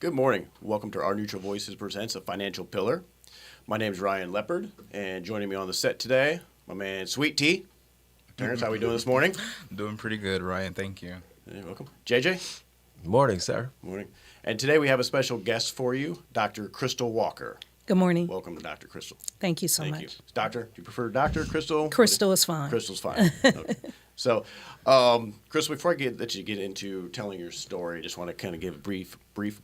Good morning. Welcome to Our Neutral Voices Presents A Financial Pillar. My name is Ryan Leopard, and joining me on the set today, my man Sweet Tea. Terrence, how we doing this morning? Doing pretty good, Ryan. Thank you. You're welcome. JJ? Morning, sir. Morning. And today we have a special guest for you, Dr. Kristal Walker. Good morning. Welcome to Dr. Kristal. Thank you so Thank much. you. Doctor, do you prefer Dr. Kristal? Kristal is fine. Kristal's fine. Okay. So, Kristal, before I let you get into telling your story, I just want to kind of give a brief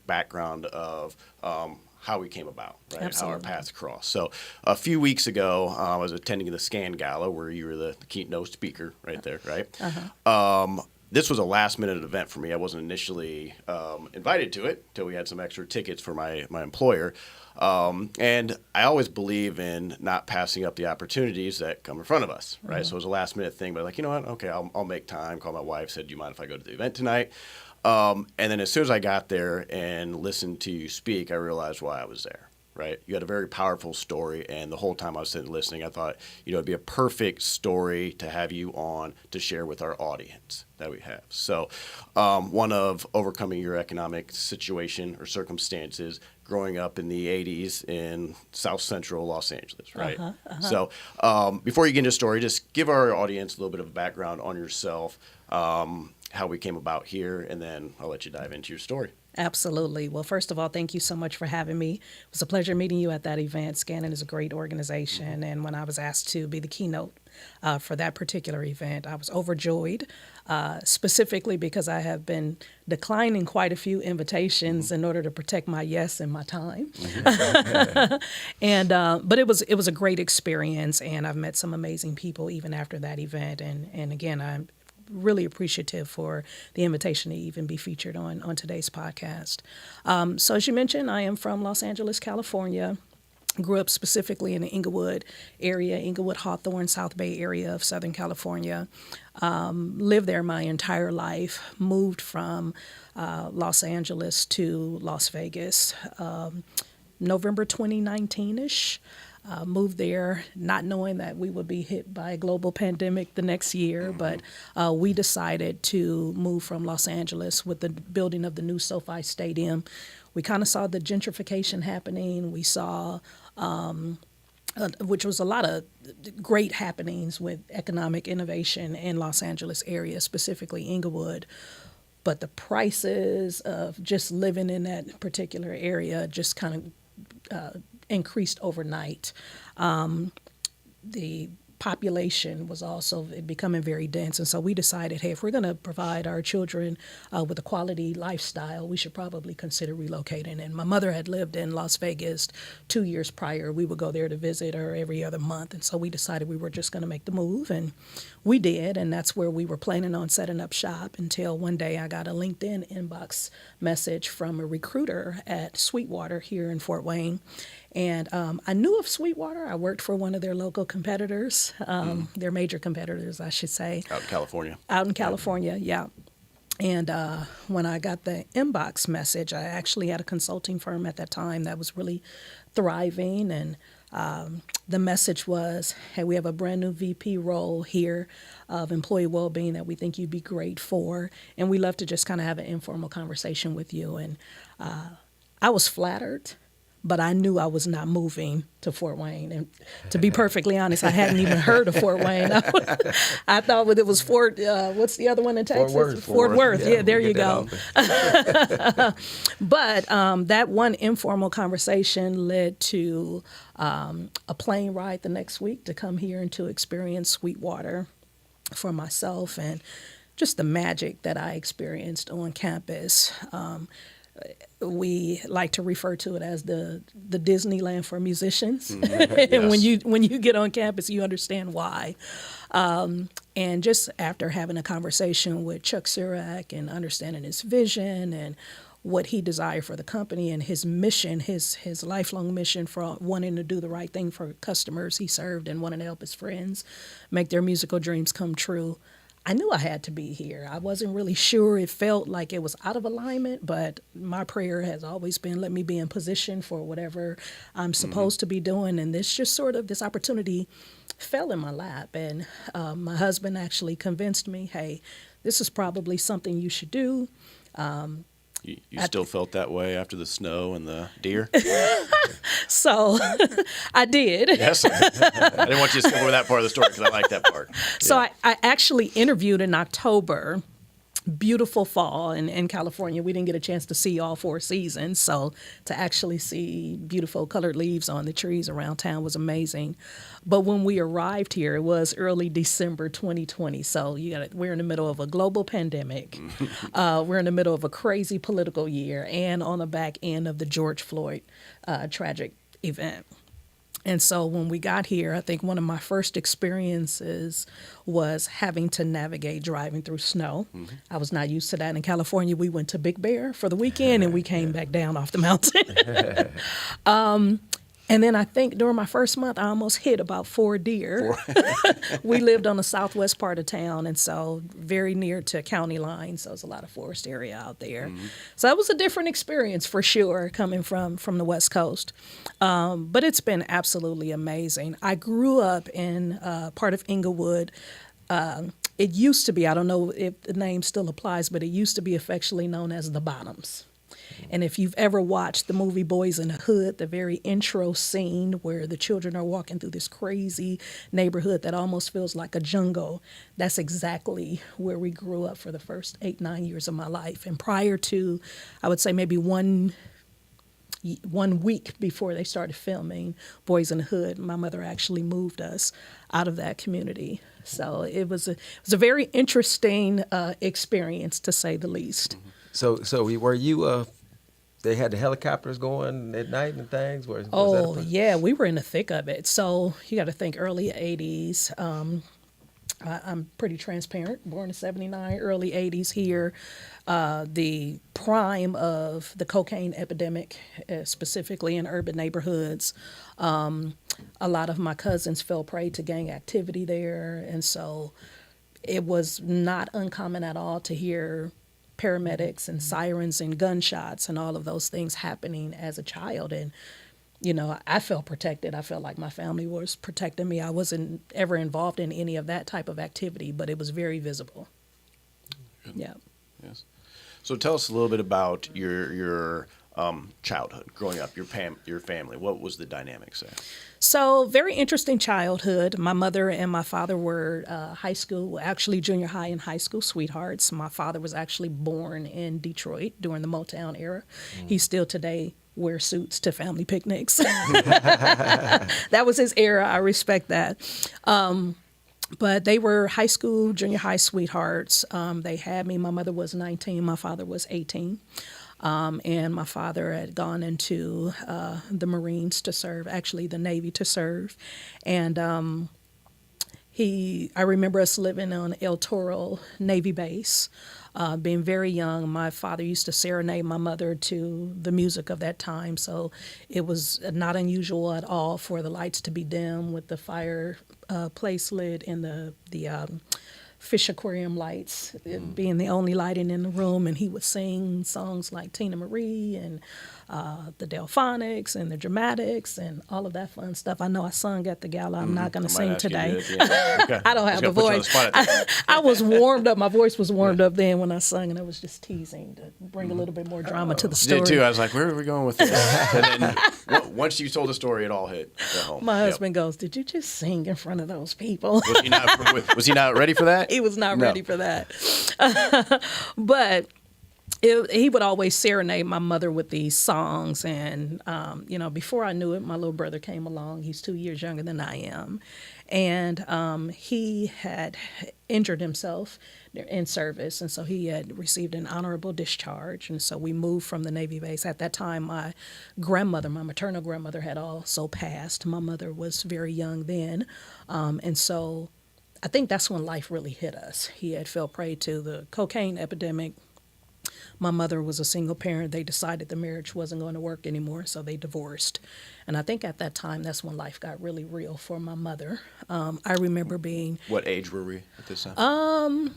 background of how we came about, right? Absolutely. How our paths crossed. So, a few weeks ago, I was attending the SCAN Gala where you were the keynote speaker right there, right? Uh-huh. This was a last-minute event for me. I wasn't initially invited to it until we had some extra tickets for my employer. And I always believe in not passing up the opportunities that come in front of us, right? Mm-hmm. So it was a last-minute thing, but like, you know what? Okay, I'll make time. Called my wife, said, do you mind if I go to the event tonight? And then as soon as I got there and listened to you speak, I realized why I was there. Right, you had a very powerful story, and the whole time I was sitting listening, I thought, it'd be a perfect story to have you on to share with our audience that we have. So, one of overcoming your economic situation or circumstances, growing up in the '80s in South Central Los Angeles, right? So, before you get into the story, just give our audience a little bit of a background on yourself, how we came about here, and then I'll let you dive into your story. Absolutely. Well, first of all, thank you so much for having me. It was a pleasure meeting you at that event. Scannon is a great organization. And when I was asked to be the keynote for that particular event, I was overjoyed, specifically because I have been declining quite a few invitations in order to protect my yes and my time. But it was a great experience, and I've met some amazing people even after that event. And again, I'm really appreciative for the invitation to even be featured on today's podcast. So as you mentioned, I am from Los Angeles, California. Grew up specifically in the Inglewood area, Inglewood, Hawthorne, South Bay area of Southern California. Lived there my entire life. Moved from Los Angeles to Las Vegas November 2019-ish. Moved there not knowing that we would be hit by a global pandemic the next year, but we decided to move from Los Angeles with the building of the new SoFi Stadium. We kind of saw the gentrification happening. We saw, which was a lot of great happenings with economic innovation in Los Angeles area, specifically Inglewood. But the prices of just living in that particular area just kind of increased overnight. The population was also becoming very dense, and so we decided, hey, if we're going to provide our children with a quality lifestyle, we should probably consider relocating. And my mother had lived in Las Vegas 2 years prior. We would go there to visit her every other month, and so we decided we were just going to make the move, and we did, and that's where we were planning on setting up shop until one day I got a LinkedIn inbox message from a recruiter at Sweetwater here in Fort Wayne. And I knew of Sweetwater. I worked for one of their local competitors, their major competitors, I should say. Out in California. Out in California, yeah. And when I got the inbox message, I actually had a consulting firm at that time that was really thriving. And the message was, hey, we have a brand new VP role here of employee well-being that we think you'd be great for. And we'd love to just kind of have an informal conversation with you. And I was flattered, but I knew I was not moving to Fort Wayne. And to be perfectly honest, I hadn't even heard of Fort Wayne. I thought it was Fort, what's the other one in Texas? Fort Worth. Yeah, there you go. But that one informal conversation led to a plane ride the next week to come here and to experience Sweetwater for myself and just the magic that I experienced on campus. We like to refer to it as the Disneyland for musicians. Yes. And when you get on campus, you understand why. And just after having a conversation with Chuck Surak and understanding his vision and what he desired for the company and his mission, his lifelong mission for wanting to do the right thing for customers he served and wanting to help his friends make their musical dreams come true, I knew I had to be here. I wasn't really sure. It felt like it was out of alignment, but my prayer has always been, let me be in position for whatever I'm supposed to be doing. And this opportunity fell in my lap. And my husband actually convinced me, hey, this is probably something you should do. You still felt that way after the snow and the deer? So I did. Yes. I didn't want you to skip over that part of the story because I like that part. So Yeah. I actually interviewed in October. Beautiful fall in California. We didn't get a chance to see all 4 seasons. So to actually see beautiful colored leaves on the trees around town was amazing. But when we arrived here, it was early December 2020. So we're in the middle of a global pandemic. We're in the middle of a crazy political year and on the back end of the George Floyd tragic event. And so when we got here, I think one of my first experiences was having to navigate driving through snow. Mm-hmm. I was not used to that. In California, we went to Big Bear for the weekend and we came back down off the mountain. And then I think during my first month, I almost hit about 4 deer. We lived on the southwest part of town, and so very near to county lines. So there's a lot of forest area out there. Mm-hmm. So that was a different experience for sure, coming from the West Coast. But it's been absolutely amazing. I grew up in part of Inglewood. It used to be, I don't know if the name still applies, but it used to be affectionately known as the Bottoms. And if you've ever watched the movie Boys in the Hood, the very intro scene where the children are walking through this crazy neighborhood that almost feels like a jungle, that's exactly where we grew up for the first 8-9 years of my life. And prior to, I would say maybe one week before they started filming Boys in the Hood, my mother actually moved us out of that community. So it was a very interesting experience, to say the least. So were you? They had the helicopters going at night and things. Yeah, we were in the thick of it. So you got to think early '80s. I'm pretty transparent. Born in '79, early '80s here. The prime of the cocaine epidemic, specifically in urban neighborhoods. A lot of my cousins fell prey to gang activity there, and so it was not uncommon at all to hear paramedics and sirens and gunshots and all of those things happening as a child. And, I felt protected. I felt like my family was protecting me. I wasn't ever involved in any of that type of activity, but it was very visible. Good. Yeah. Yes. So tell us a little bit about your childhood, growing up, your family. What was the dynamics there? So very interesting childhood. My mother and my father were junior high and high school sweethearts. My father was actually born in Detroit during the Motown era. He still today wears suits to family picnics. That was his era. I respect that. But they were junior high sweethearts. They had me. My mother was 19. My father was 18. And my father had gone into the Marines to serve, actually the Navy to serve. And I remember us living on El Toro Navy base, being very young. My father used to serenade my mother to the music of that time. So it was not unusual at all for the lights to be dim with the fireplace lit and the fish aquarium lights being the only lighting in the room, and he would sing songs like Tina Marie and the Delphonics and the Dramatics and all of that fun stuff. I know I sung at the gala. I'm not going to sing today. Okay. I don't have a voice. I was warmed up. My voice was warmed up then when I sung, and I was just teasing to bring a little bit more drama to the story. You did too. I was like, where are we going with this? And then once you told the story, it all hit home. My husband goes, "Did you just sing in front of those people?" Was he not ready for that? He was not ready for that. But he would always serenade my mother with these songs. And, before I knew it, my little brother came along. He's 2 years younger than I am. And he had injured himself in service. And so he had received an honorable discharge. And so we moved from the Navy base. At that time, my maternal grandmother had also passed. My mother was very young then. And so I think that's when life really hit us. He had fell prey to the cocaine epidemic. My mother was a single parent. They decided the marriage wasn't going to work anymore, so they divorced. And I think at that time, that's when life got really real for my mother. I remember being... What age were we at this time?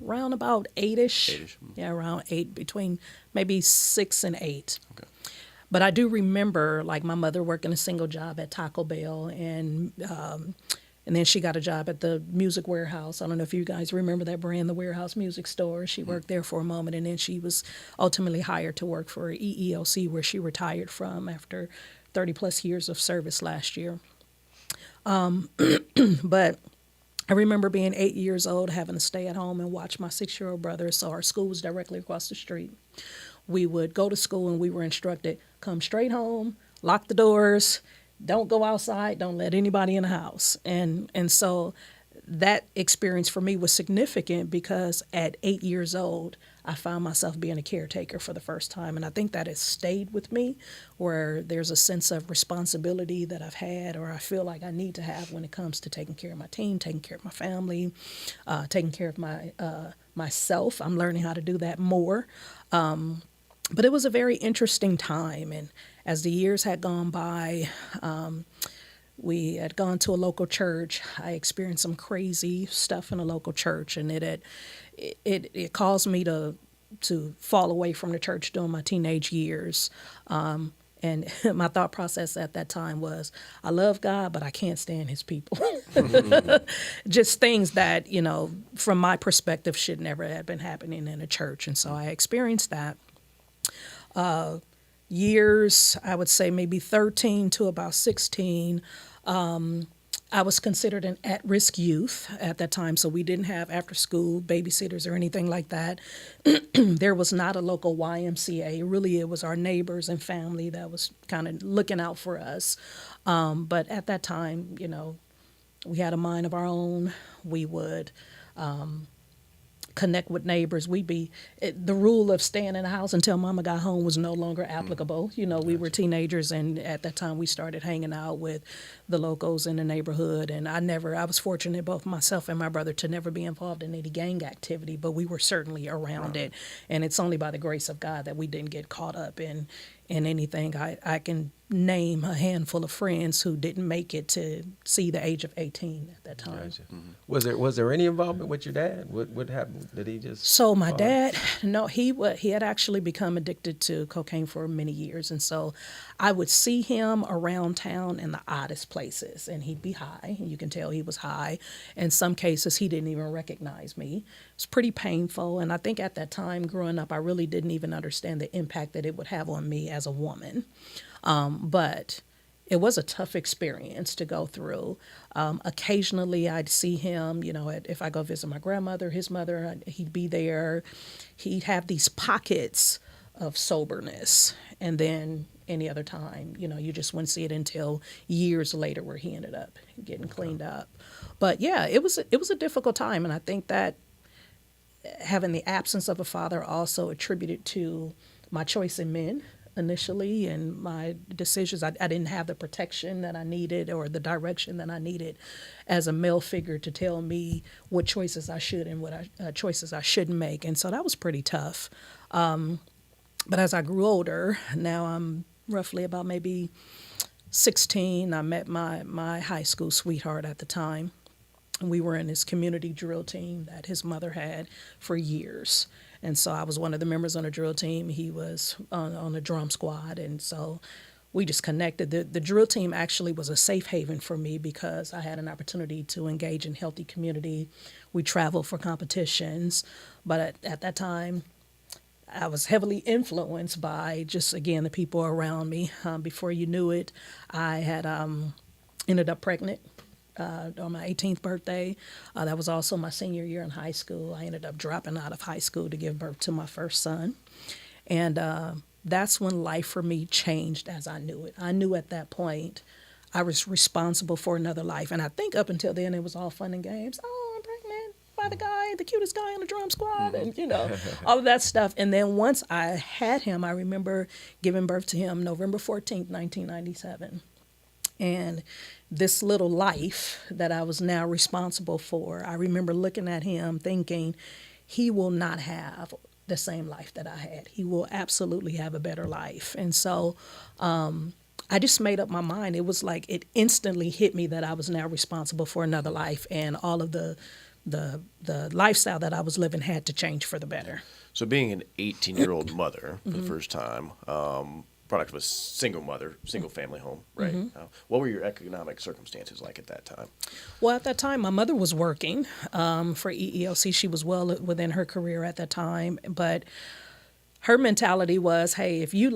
Around about 8-ish. 8-ish. Yeah, around 8, between maybe 6 and 8. Okay. But I do remember, my mother working a single job at Taco Bell, and And then she got a job at the Music Warehouse. I don't know if you guys remember that brand, the Warehouse Music Store. She worked there for a moment, and then she was ultimately hired to work for EEOC, where she retired from after 30 plus years of service last year. But I remember being 8 years old, having to stay at home and watch my 6-year-old brother. So our school was directly across the street. We would go to school and we were instructed, come straight home, lock the doors, don't go outside, don't let anybody in the house. And so that experience for me was significant because at 8 years old, I found myself being a caretaker for the first time. And I think that has stayed with me, where there's a sense of responsibility that I've had, or I feel like I need to have when it comes to taking care of my team, taking care of my family, taking care of myself. I'm learning how to do that more. But it was a very interesting time. And as the years had gone by, we had gone to a local church. I experienced some crazy stuff in a local church, and it caused me to fall away from the church during my teenage years. And my thought process at that time was, I love God, but I can't stand his people. Just things that, from my perspective, should never have been happening in a church. And so I experienced that. Years, I would say maybe 13 to about 16, I was considered an at-risk youth at that time, so we didn't have after-school babysitters or anything like that. There was not a local YMCA. Really, it was our neighbors and family that was kind of looking out for us. But at that time, we had a mind of our own. We would connect with neighbors. The rule of staying in the house until mama got home was no longer applicable. We were teenagers, and at that time we started hanging out with the locals in the neighborhood. And I was fortunate, both myself and my brother, to never be involved in any gang activity, but we were certainly around it. And it's only by the grace of God that we didn't get caught up in anything. I can name a handful of friends who didn't make it to see the age of 18 at that time. Gotcha. Was there any involvement with your dad? What happened? Did he just? So my dad, no, he had actually become addicted to cocaine for many years, and so I would see him around town in the oddest places, and he'd be high, and you can tell he was high. In some cases, he didn't even recognize me. It was pretty painful, and I think at that time, growing up, I really didn't even understand the impact that it would have on me as a woman. But it was a tough experience to go through. Occasionally I'd see him, if I go visit my grandmother, his mother, he'd be there. He'd have these pockets of soberness. And then any other time, you just wouldn't see it until years later, where he ended up getting cleaned up. But yeah, it was a difficult time. And I think that having the absence of a father also attributed to my choice in men initially, and my decisions. I didn't have the protection that I needed, or the direction that I needed as a male figure to tell me what choices I should and what choices I shouldn't make. And so that was pretty tough. But as I grew older, now I'm roughly about maybe 16, I met my high school sweetheart at the time. We were in his community drill team that his mother had for years. And so I was one of the members on the drill team. He was on the drum squad. And so we just connected. The drill team actually was a safe haven for me because I had an opportunity to engage in healthy community. We traveled for competitions. But at that time, I was heavily influenced by just, again, the people around me. Before you knew it, I had ended up pregnant. On my 18th birthday. That was also my senior year in high school. I ended up dropping out of high school to give birth to my first son. And that's when life for me changed as I knew it. I knew at that point I was responsible for another life. And I think up until then it was all fun and games. Oh, I'm pregnant by the cutest guy on the drum squad, and all of that stuff. And then once I had him, I remember giving birth to him November 14th, 1997. And this little life that I was now responsible for, I remember looking at him thinking, he will not have the same life that I had. He will absolutely have a better life. And so I just made up my mind. It was like it instantly hit me that I was now responsible for another life, and all of the lifestyle that I was living had to change for the better. So being an 18-year-old mother for the first time, product of a single mother, single family home, right? What were your economic circumstances like at that time? Well, at that time, my mother was working for EEOC. She was well within her career at that time, but her mentality was, hey, if you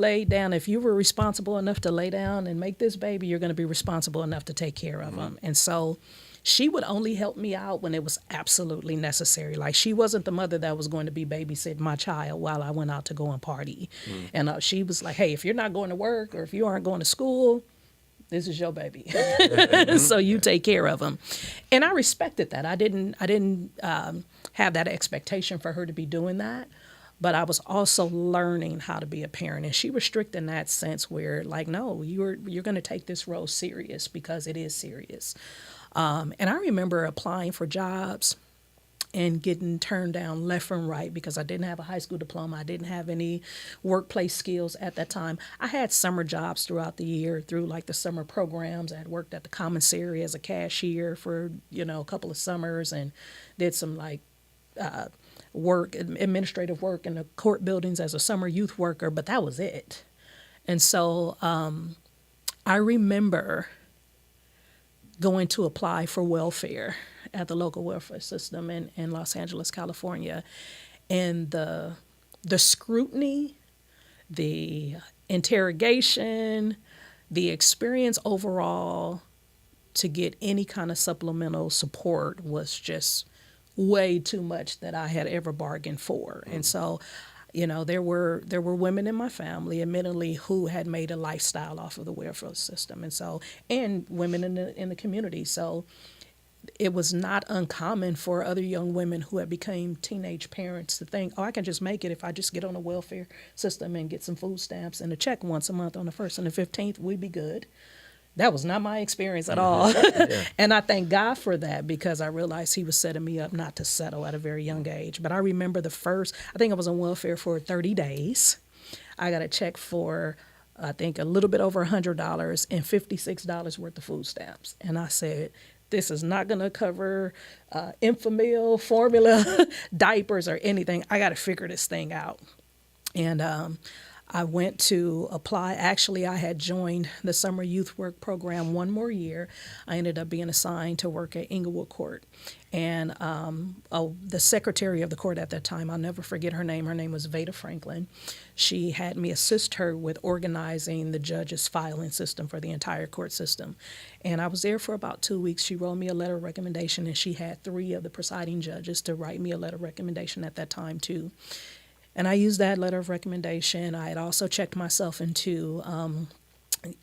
were responsible enough to lay down and make this baby, you're going to be responsible enough to take care of them. And so she would only help me out when it was absolutely necessary. Like, she wasn't the mother that was going to be babysitting my child while I went out to go and party. And she was like, hey, if you're not going to work or if you aren't going to school, this is your baby. So you take care of him. And I respected that. I didn't have that expectation for her to be doing that. But I was also learning how to be a parent. And she was strict in that sense where, like, no, you're going to take this role serious because it is serious. And I remember applying for jobs and getting turned down left and right because I didn't have a high school diploma. I didn't have any workplace skills at that time. I had summer jobs throughout the year through like the summer programs. I had worked at the commissary as a cashier for, a couple of summers and did some like administrative work in the court buildings as a summer youth worker, but that was it. And so I remember going to apply for welfare at the local welfare system in Los Angeles, California. And the scrutiny, the interrogation, the experience overall to get any kind of supplemental support was just way too much that I had ever bargained for. And so, there were women in my family, admittedly, who had made a lifestyle off of the welfare system, and women in the community. So it was not uncommon for other young women who had become teenage parents to think, oh, I can just make it if I just get on the welfare system and get some food stamps and a check once a month on the 1st and the 15th, we'd be good. That was not my experience at all. And I thank God for that because I realized he was setting me up not to settle at a very young age. But I remember I think I was on welfare for 30 days. I got a check for, I think, a little bit over $100 and $56 worth of food stamps. And I said, this is not going to cover Infamil, formula, diapers, or anything. I got to figure this thing out. And I went to apply. Actually, I had joined the summer youth work program one more year. I ended up being assigned to work at Inglewood Court. And the secretary of the court at that time, I'll never forget her name. Her name was Veda Franklin. She had me assist her with organizing the judge's filing system for the entire court system. And I was there for about 2 weeks. She wrote me a letter of recommendation, and she had 3 of the presiding judges to write me a letter of recommendation at that time, too. And I used that letter of recommendation. I had also checked myself into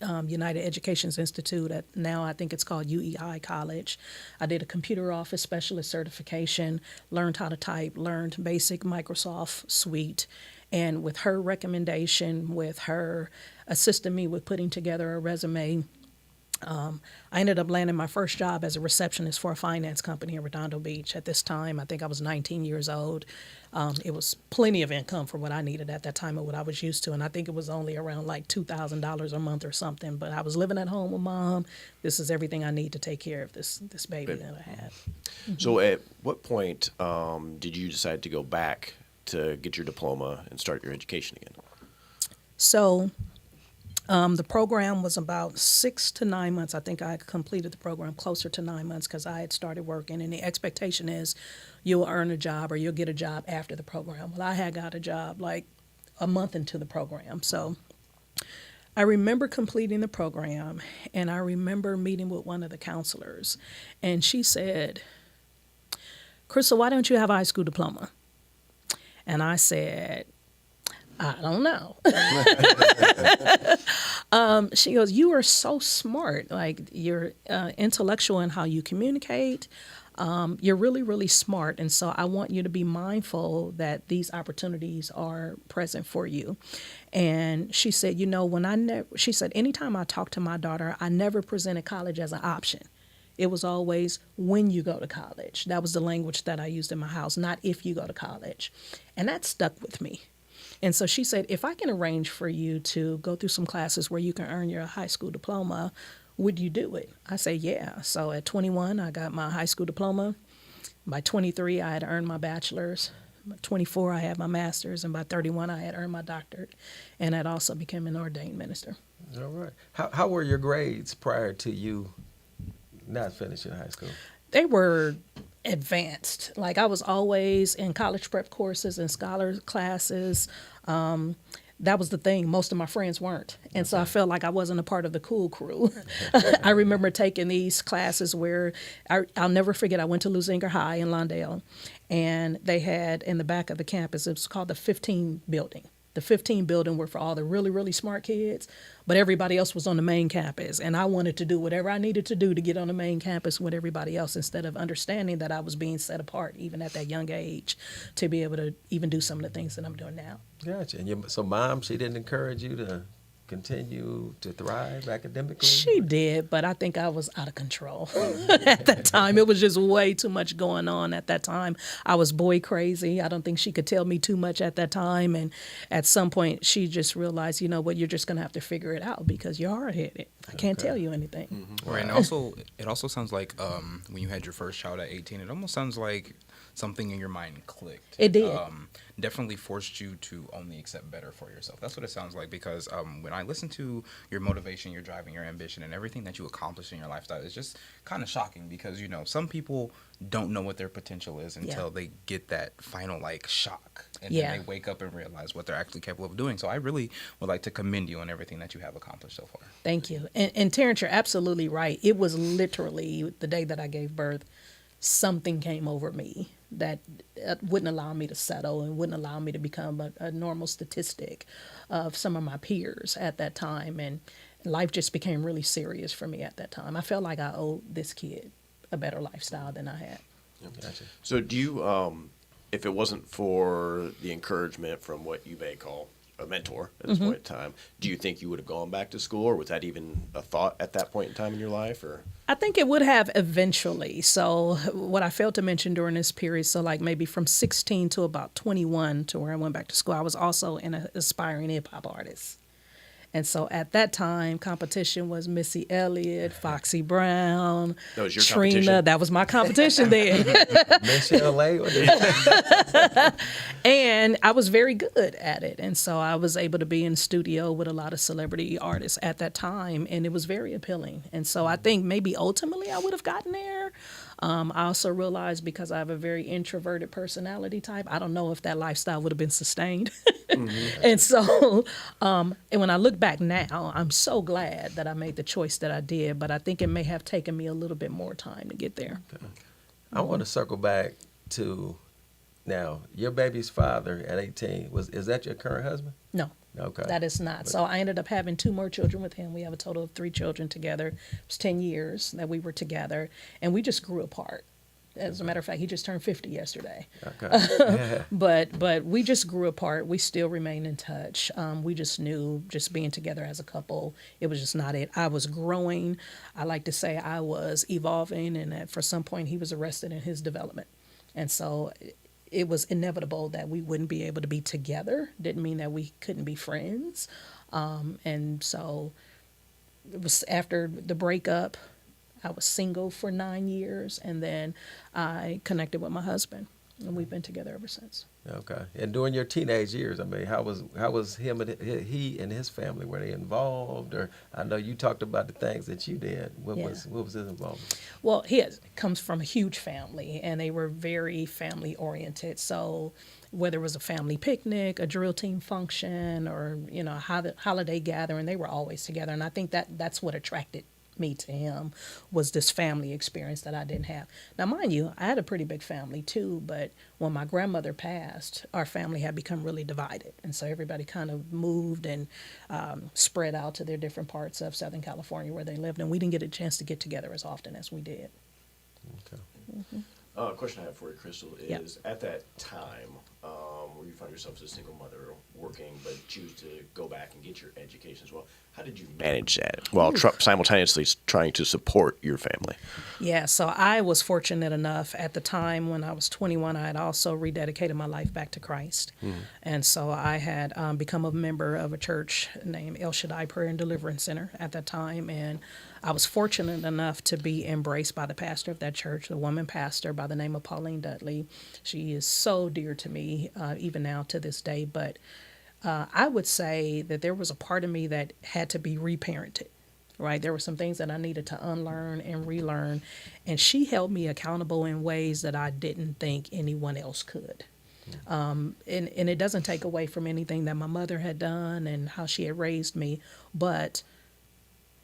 United Education's Institute at now I think it's called UEI College. I did a computer office specialist certification, learned how to type, learned basic Microsoft suite. And with her recommendation, with her assisting me with putting together a resume, I ended up landing my first job as a receptionist for a finance company in Redondo Beach. At this time, I think I was 19 years old. It was plenty of income for what I needed at that time and what I was used to. And I think it was only around like $2,000 a month or something. But I was living at home with Mom. This is everything I need to take care of this baby that I had. So at what point did you decide to go back to get your diploma and start your education again? So the program was about 6 to 9 months. I think I completed the program closer to 9 months because I had started working. And the expectation is you'll earn a job or you'll get a job after the program. Well, I had got a job like a month into the program. So I remember completing the program, and I remember meeting with one of the counselors. And she said, Kristal, why don't you have a high school diploma? And I said, I don't know. She goes, you are so smart. Like, you're intellectual in how you communicate. You're really, really smart. And so I want you to be mindful that these opportunities are present for you. And she said, she said, anytime I talk to my daughter, I never presented college as an option. It was always when you go to college. That was the language that I used in my house, not if you go to college. And that stuck with me. And so she said, if I can arrange for you to go through some classes where you can earn your high school diploma, would you do it? I said, yeah. So at 21, I got my high school diploma. By 23, I had earned my bachelor's. 24, I had my master's, and by 31, I had earned my doctorate, and had also become an ordained minister. All right. How were your grades prior to you not finishing high school? They were advanced. Like, I was always in college prep courses and scholar classes. That was the thing. Most of my friends weren't. And so I felt like I wasn't a part of the cool crew. I remember taking these classes where I'll never forget, I went to Lusinger High in Lawndale, and they had in the back of the campus, it was called the 15 building. The 15 building were for all the really, really smart kids, but everybody else was on the main campus. And I wanted to do whatever I needed to do to get on the main campus with everybody else, instead of understanding that I was being set apart, even at that young age, to be able to even do some of the things that I'm doing now. Gotcha. And so mom, she didn't encourage you to continue to thrive academically? She did, but I think I was out of control at that time. It was just way too much going on at that time. I was boy crazy. I don't think she could tell me too much at that time. And at some point, she just realized, you know what, you're just going to have to figure it out because you're hard-headed. I can't tell you anything. Mm-hmm. Right, and also, it also sounds like when you had your first child at 18, it almost sounds like something in your mind clicked. It did. Definitely forced you to only accept better for yourself. That's what it sounds like, because when I listen to your motivation, your drive, and your ambition, and everything that you accomplish in your lifestyle, it's just kind of shocking because, you know, some people don't know what their potential is until they get that final, like, shock. And then they wake up and realize what they're actually capable of doing. So I really would like to commend you on everything that you have accomplished so far. Thank you. And Terrence, you're absolutely right. It was literally the day that I gave birth, something came over me that wouldn't allow me to settle and wouldn't allow me to become a normal statistic of some of my peers at that time. And life just became really serious for me at that time. I felt like I owed this kid a better lifestyle than I had. Gotcha. So do you, if it wasn't for the encouragement from what you may call a mentor at this point in time, do you think you would have gone back to school, or was that even a thought at that point in time in your life? Or I think it would have eventually. So what I failed to mention during this period, so like maybe from 16 to about 21 to where I went back to school, I was also an aspiring hip-hop artist. And so at that time, competition was Missy Elliott, Foxy Brown, that was your Trina. competition? That was my competition then. Miss LA? And I was very good at it. And so I was able to be in studio with a lot of celebrity artists at that time, and it was very appealing. And so I think maybe ultimately I would have gotten there. I also realized, because I have a very introverted personality type, I don't know if that lifestyle would have been sustained. And so, and when I look back now, I'm so glad that I made the choice that I did, but I think it may have taken me a little bit more time to get there. Okay. I want to circle back to, now, your baby's father at 18, is that your current husband? No. Okay. That is not. So I ended up having 2 more children with him. We have a total of 3 children together. It was 10 years that we were together, and we just grew apart. As a matter of fact, he just turned 50 yesterday. Okay. But we just grew apart. We still remain in touch. We just knew, just being together as a couple, it was just not it. I was growing. I like to say I was evolving, and that for some point he was arrested in his development. And so it was inevitable that we wouldn't be able to be together. Didn't mean that we couldn't be friends. And so it was after the breakup, I was single for 9 years, and then I connected with my husband, and we've been together ever since. Okay. And during your teenage years, I mean, how was he and his family? Were they involved? Or I know you talked about the things that you did. What was his involvement? Well, he comes from a huge family, and they were very family oriented. So whether it was a family picnic, a drill team function, or a holiday gathering, they were always together. And I think that's what attracted me to him, was this family experience that I didn't have. Now, mind you, I had a pretty big family too, but when my grandmother passed, our family had become really divided. And so everybody kind of moved and spread out to their different parts of Southern California where they lived, and we didn't get a chance to get together as often as we did. Okay. A question I have for you, Kristal, is at that time where you find yourself as a single mother working but choose to go back and get your education as well, How did you manage that while simultaneously trying to support your family? Yeah, so I was fortunate enough at the time when I was 21, I had also rededicated my life back to Christ. And so I had become a member of a church named El Shaddai Prayer and Deliverance Center at that time. And I was fortunate enough to be embraced by the pastor of that church, the woman pastor by the name of Pauline Dudley. She is so dear to me, even now to this day. But I would say that there was a part of me that had to be reparented, right? There were some things that I needed to unlearn and relearn, and she held me accountable in ways that I didn't think anyone else could. And it doesn't take away from anything that my mother had done and how she had raised me, but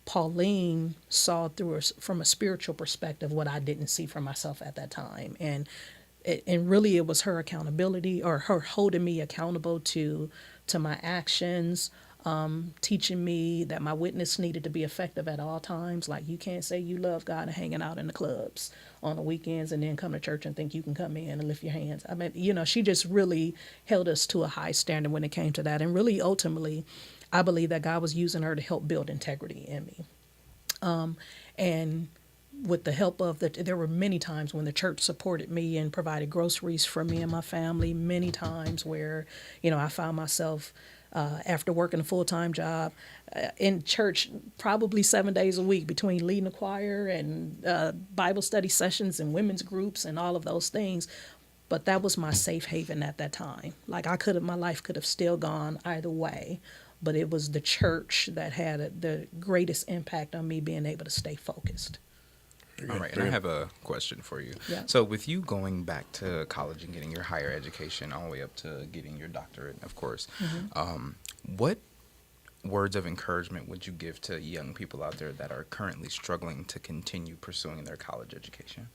Pauline saw from a spiritual perspective what I didn't see for myself at that time. And really it was her accountability, or her holding me accountable to my actions, teaching me that my witness needed to be effective at all times. Like, you can't say you love God and hanging out in the clubs on the weekends and then come to church and think you can come in and lift your hands. I mean, she just really held us to a high standard when it came to that. And really, ultimately, I believe that God was using her to help build integrity in me. And with the help of there were many times when the church supported me and provided groceries for me and my family, many times where, I found myself after working a full-time job in church probably 7 days a week between leading the choir and Bible study sessions and women's groups and all of those things. But that was my safe haven at that time. Like, my life could have still gone either way, but it was the church that had the greatest impact on me being able to stay focused. All right, and I have a question for you. Yeah. So with you going back to college and getting your higher education all the way up to getting your doctorate, of course, what words of encouragement would you give to young people out there that are currently struggling to continue pursuing their college education?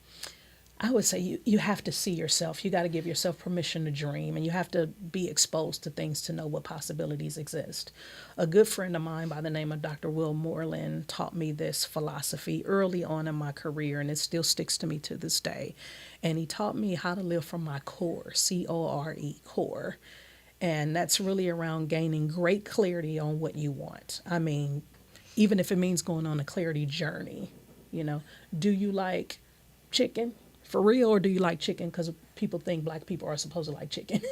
I would say you have to see yourself. You got to give yourself permission to dream, and you have to be exposed to things to know what possibilities exist. A good friend of mine by the name of Dr. Will Moreland taught me this philosophy early on in my career, and it still sticks to me to this day. And he taught me how to live from my core, C-O-R-E, core. And that's really around gaining great clarity on what you want. I mean, even if it means going on a clarity journey, do you like chicken? For real, or do you like chicken because people think Black people are supposed to like chicken?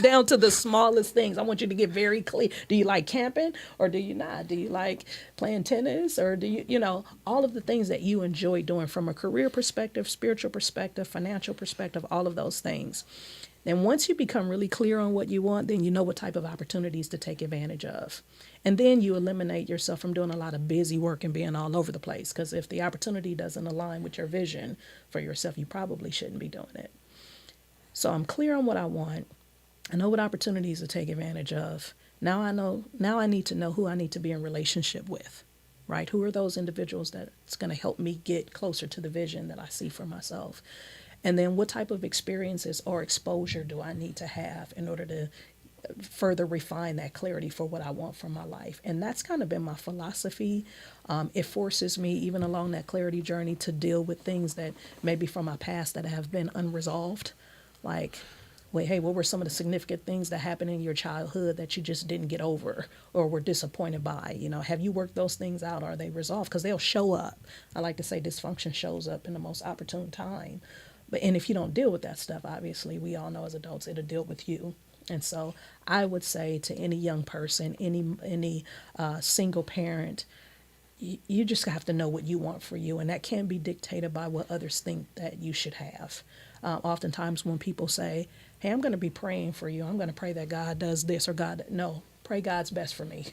Down to the smallest things. I want you to get very clear. Do you like camping or do you not? Do you like playing tennis or do you, all of the things that you enjoy doing from a career perspective, spiritual perspective, financial perspective, all of those things. Then once you become really clear on what you want, then you know what type of opportunities to take advantage of. And then you eliminate yourself from doing a lot of busy work and being all over the place. Because if the opportunity doesn't align with your vision for yourself, you probably shouldn't be doing it. So I'm clear on what I want. I know what opportunities to take advantage of. Now I need to know who I need to be in relationship with, right? Who are those individuals that's going to help me get closer to the vision that I see for myself? And then what type of experiences or exposure do I need to have in order to further refine that clarity for what I want from my life? And that's kind of been my philosophy. It forces me, even along that clarity journey, to deal with things that maybe from my past that have been unresolved. Like, wait, hey, what were some of the significant things that happened in your childhood that you just didn't get over or were disappointed by? Have you worked those things out? Are they resolved? Because they'll show up. I like to say dysfunction shows up in the most opportune time. And if you don't deal with that stuff, obviously, we all know as adults, it'll deal with you. And so I would say to any young person, any single parent, you just have to know what you want for you. And that can't be dictated by what others think that you should have. Oftentimes when people say, hey, I'm going to be praying for you, I'm going to pray that God does this or no, pray God's best for me.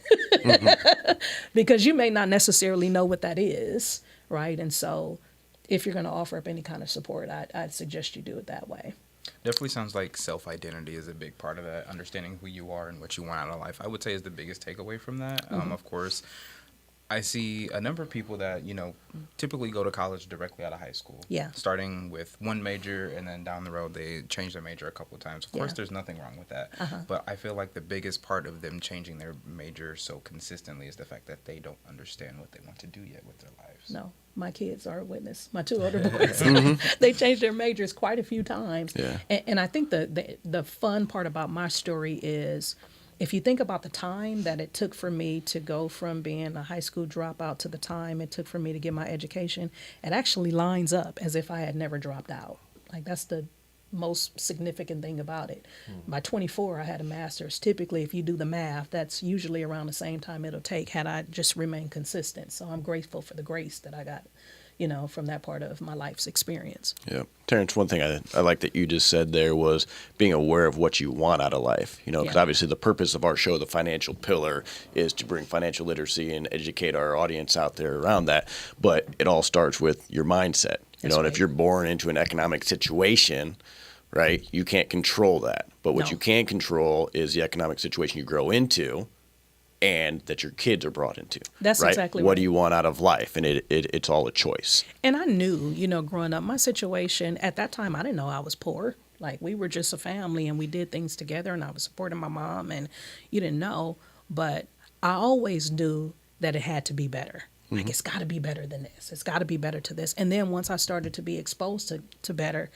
Because you may not necessarily know what that is, right? And so if you're going to offer up any kind of support, I'd suggest you do it that way. Definitely sounds like self-identity is a big part of that, understanding who you are and what you want out of life. I would say is the biggest takeaway from that. Of course, I see a number of people that, typically go to college directly out of high school. Yeah. Starting with one major and then down the road they change their major a couple of times. Of course, there's nothing wrong with that. But I feel like the biggest part of them changing their major so consistently is the fact that they don't understand what they want to do yet with their lives. No, my kids are a witness. My two older boys, they changed their majors quite a few times. Yeah. And I think the fun part about my story is if you think about the time that it took for me to go from being a high school dropout to the time it took for me to get my education, it actually lines up as if I had never dropped out. Like, that's the most significant thing about it. By 24, I had a master's. Typically, if you do the math, that's usually around the same time it'll take had I just remained consistent. So I'm grateful for the grace that I got, from that part of my life's experience. Yeah. Terrence, one thing I like that you just said there was being aware of what you want out of life, because Yeah. obviously the purpose of our show, The Financial Pillar, is to bring financial literacy and educate our audience out there around that. But it all starts with your mindset, That's and right. if you're born into an economic situation, right, you can't control that. But what No. you can control is the economic situation you grow into and that your kids are brought into. That's right? exactly What right. do you want out of life? And it's all a choice. And I knew, growing up, my situation at that time, I didn't know I was poor. Like, we were just a family and we did things together, and I was supporting my mom, and you didn't know. But I always knew that it had to be better. Like, it's got to be better than this. It's got to be better to this. And then once I started to be exposed to better,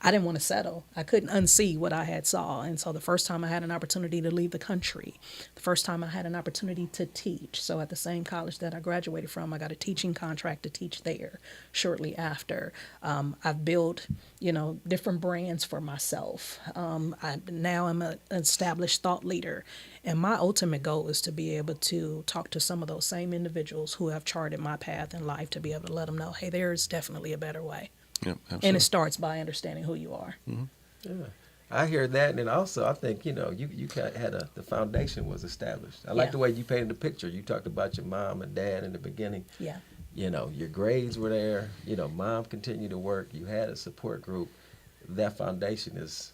I didn't want to settle. I couldn't unsee what I had saw. And so the first time I had an opportunity to leave the country, the first time I had an opportunity to teach. So at the same college that I graduated from, I got a teaching contract to teach there shortly after. I've built, different brands for myself. Now I'm an established thought leader. And my ultimate goal is to be able to talk to some of those same individuals who have charted my path in life, to be able to let them know, hey, there's definitely a better way. Yep, And absolutely. it starts by understanding who you are. Yeah. I hear that, and then also I think you had the foundation was established. I like Yeah. the way you painted the picture. You talked about your mom and dad in the beginning. Yeah. Your grades were there. Mom continued to work. You had a support group. That foundation is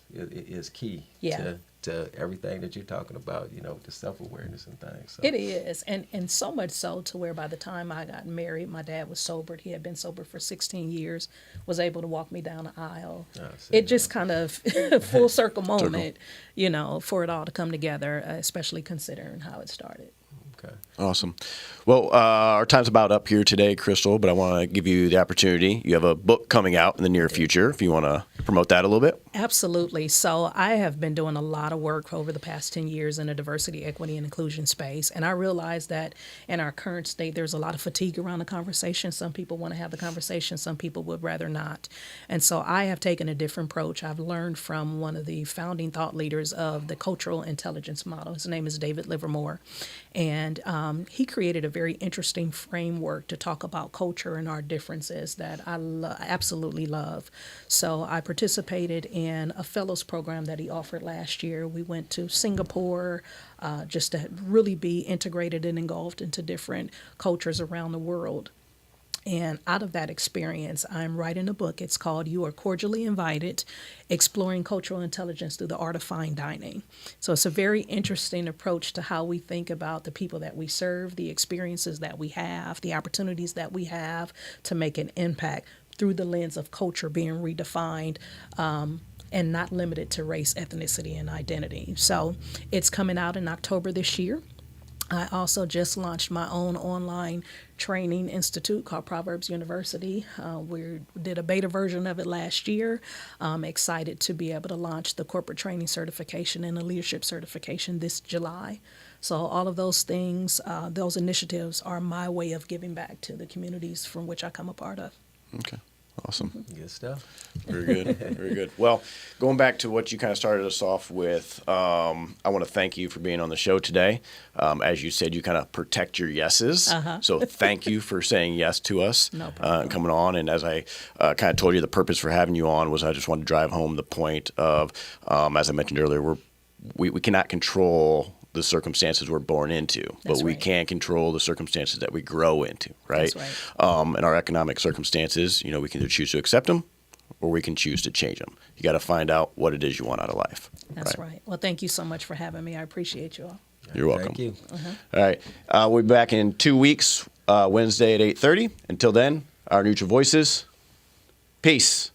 key Yeah. to everything that you're talking about. The self-awareness and things. So. It is. And so much so to where by the time I got married, my dad was sobered. He had been sober for 16 years, was able to walk me down the aisle. see It just kind of full circle moment, for it all to come together, especially considering how it started. Okay. Awesome. Well, our time's about up here today, Kristal, but I want to give you the opportunity. You have a book coming out in the near future, if you want to promote that a little bit. Absolutely. So I have been doing a lot of work over the past 10 years in the diversity, equity, and inclusion space. And I realize that in our current state, there's a lot of fatigue around the conversation. Some people want to have the conversation. Some people would rather not. And so I have taken a different approach. I've learned from one of the founding thought leaders of the cultural intelligence model. His name is David Livermore. And he created a very interesting framework to talk about culture and our differences that I absolutely love. So I participated in a fellows program that he offered last year. We went to Singapore just to really be integrated and engulfed into different cultures around the world. And out of that experience, I'm writing a book. It's called You Are Cordially Invited, Exploring Cultural Intelligence Through the Art of Fine Dining. So it's a very interesting approach to how we think about the people that we serve, the experiences that we have, the opportunities that we have to make an impact through the lens of culture being redefined. And not limited to race, ethnicity, and identity. So it's coming out in October this year. I also just launched my own online training institute called Proverbs University. We did a beta version of it last year. I'm excited to be able to launch the corporate training certification and the leadership certification this July. So all of those things, those initiatives are my way of giving back to the communities from which I come a part of. Okay. Awesome. Good stuff. Very good. Very good. Well, going back to what you kind of started us off with, I want to thank you for being on the show today. As you said, you kind of protect your yeses. So thank you for saying yes to us No problem. and coming on. And as I kind of told you, the purpose for having you on was I just wanted to drive home the point of, as I mentioned earlier, we cannot control the circumstances we're born into, That's but we right. can control the circumstances that we grow into, right? That's right. And our economic circumstances, we can either choose to accept them or we can choose to change them. You got to find out what it is you want out of life. That's right. Well, thank you so much for having me. I appreciate you all. You're welcome. Thank you. All right. We'll be back in 2 weeks, Wednesday at 8:30. Until then, our neutral voices. Peace.